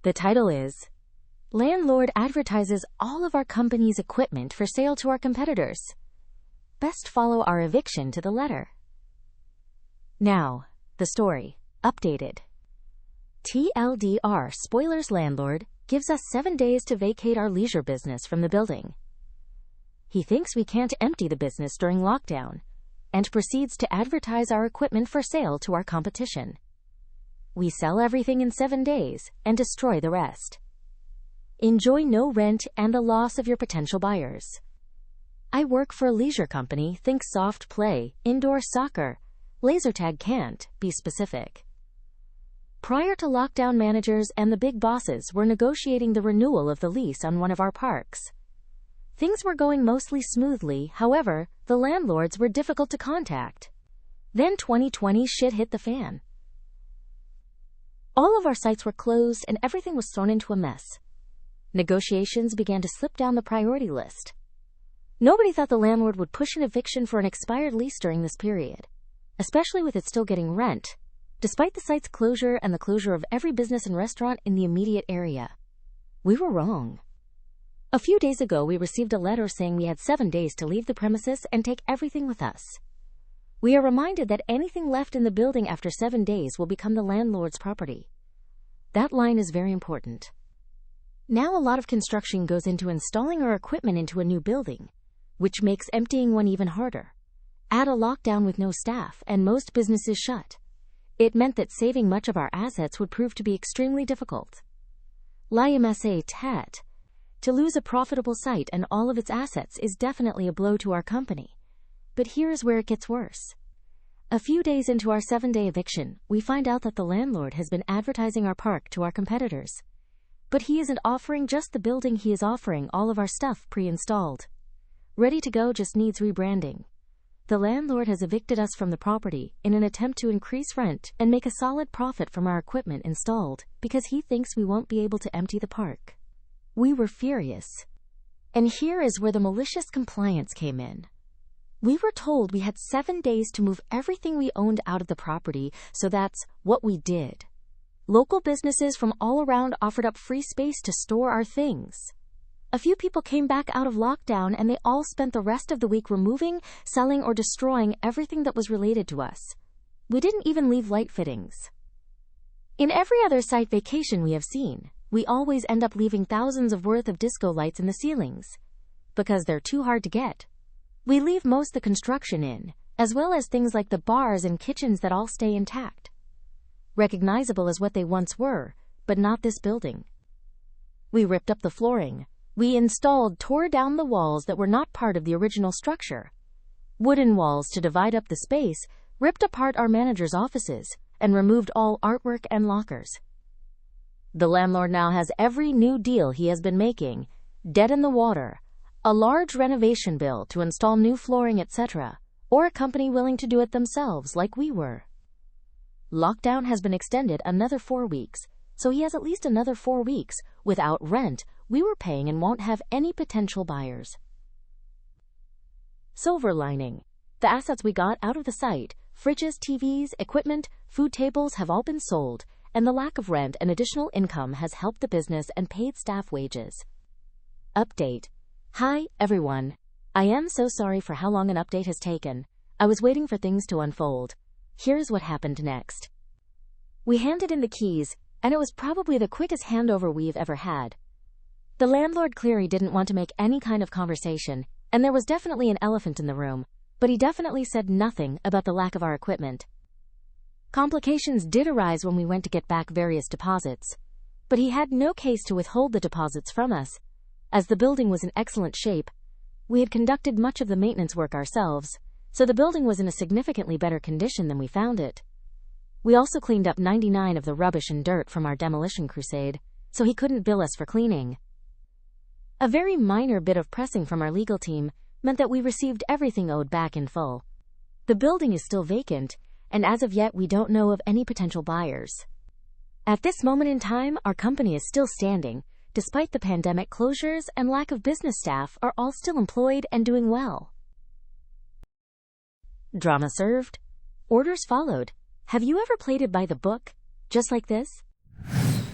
The title is, Landlord Advertises All of Our Company's Equipment for Sale to Our Competitors. Best follow our eviction to the letter. Now, the story. Updated. TLDR spoilers: landlord gives us 7 days to vacate our leisure business from the building. He thinks we can't empty the business during lockdown and proceeds to advertise our equipment for sale to our competition. We sell everything in 7 days and destroy the rest. Enjoy no rent and the loss of your potential buyers. I work for a leisure company. Think soft play, indoor soccer. Laser tag can't be specific. Prior to lockdown, managers and the big bosses were negotiating the renewal of the lease on one of our parks. Things were going mostly smoothly. However, the landlords were difficult to contact. Then 2020 shit hit the fan. All of our sites were closed and everything was thrown into a mess. Negotiations began to slip down the priority list. Nobody thought the landlord would push an eviction for an expired lease during this period, especially with it still getting rent, despite the site's closure and the closure of every business and restaurant in the immediate area. We were wrong. A few days ago, we received a letter saying we had 7 days to leave the premises and take everything with us. We are reminded that anything left in the building after 7 days will become the landlord's property. That line is very important. Now a lot of construction goes into installing our equipment into a new building, which makes emptying one even harder. Add a lockdown with no staff and most businesses shut. It meant that saving much of our assets would prove to be extremely difficult. L'IMSA tat. To lose a profitable site and all of its assets is definitely a blow to our company. But here's where it gets worse. A few days into our 7-day eviction, we find out that the landlord has been advertising our park to our competitors. But he isn't offering just the building, he is offering all of our stuff pre-installed. Ready to go, just needs rebranding. The landlord has evicted us from the property in an attempt to increase rent and make a solid profit from our equipment installed because he thinks we won't be able to empty the park. We were furious. And here is where the malicious compliance came in. We were told we had 7 days to move everything we owned out of the property, so that's what we did. Local businesses from all around offered up free space to store our things. A few people came back out of lockdown and they all spent the rest of the week removing, selling, or destroying everything that was related to us. We didn't even leave light fittings. In every other site vacation we have seen, we always end up leaving thousands of worth of disco lights in the ceilings. Because they're too hard to get. We leave most the construction in, as well as things like the bars and kitchens that all stay intact. Recognizable as what they once were, but not this building. We ripped up the flooring. We tore down the walls that were not part of the original structure. Wooden walls to divide up the space, ripped apart our manager's offices, and removed all artwork and lockers. The landlord now has every new deal he has been making dead in the water, a large renovation bill to install new flooring, etc., or a company willing to do it themselves like we were. Lockdown has been extended another 4 weeks, so he has at least another 4 weeks without rent we were paying and won't have any potential buyers. Silver lining. The assets we got out of the site, fridges, TVs, equipment, food tables have all been sold, and the lack of rent and additional income has helped the business and paid staff wages. Update. Hi, everyone. I am so sorry for how long an update has taken. I was waiting for things to unfold. Here's what happened next. We handed in the keys, and it was probably the quickest handover we've ever had. The landlord clearly didn't want to make any kind of conversation, and there was definitely an elephant in the room, but he definitely said nothing about the lack of our equipment. Complications did arise when we went to get back various deposits, but he had no case to withhold the deposits from us. As the building was in excellent shape, we had conducted much of the maintenance work ourselves, so the building was in a significantly better condition than we found it. We also cleaned up 99 of the rubbish and dirt from our demolition crusade, so he couldn't bill us for cleaning. A very minor bit of pressing from our legal team meant that we received everything owed back in full. The building is still vacant, and as of yet we don't know of any potential buyers. At this moment in time, our company is still standing, despite the pandemic closures and lack of business staff are all still employed and doing well. Drama served. Orders followed. Have you ever played it by the book? Just like this?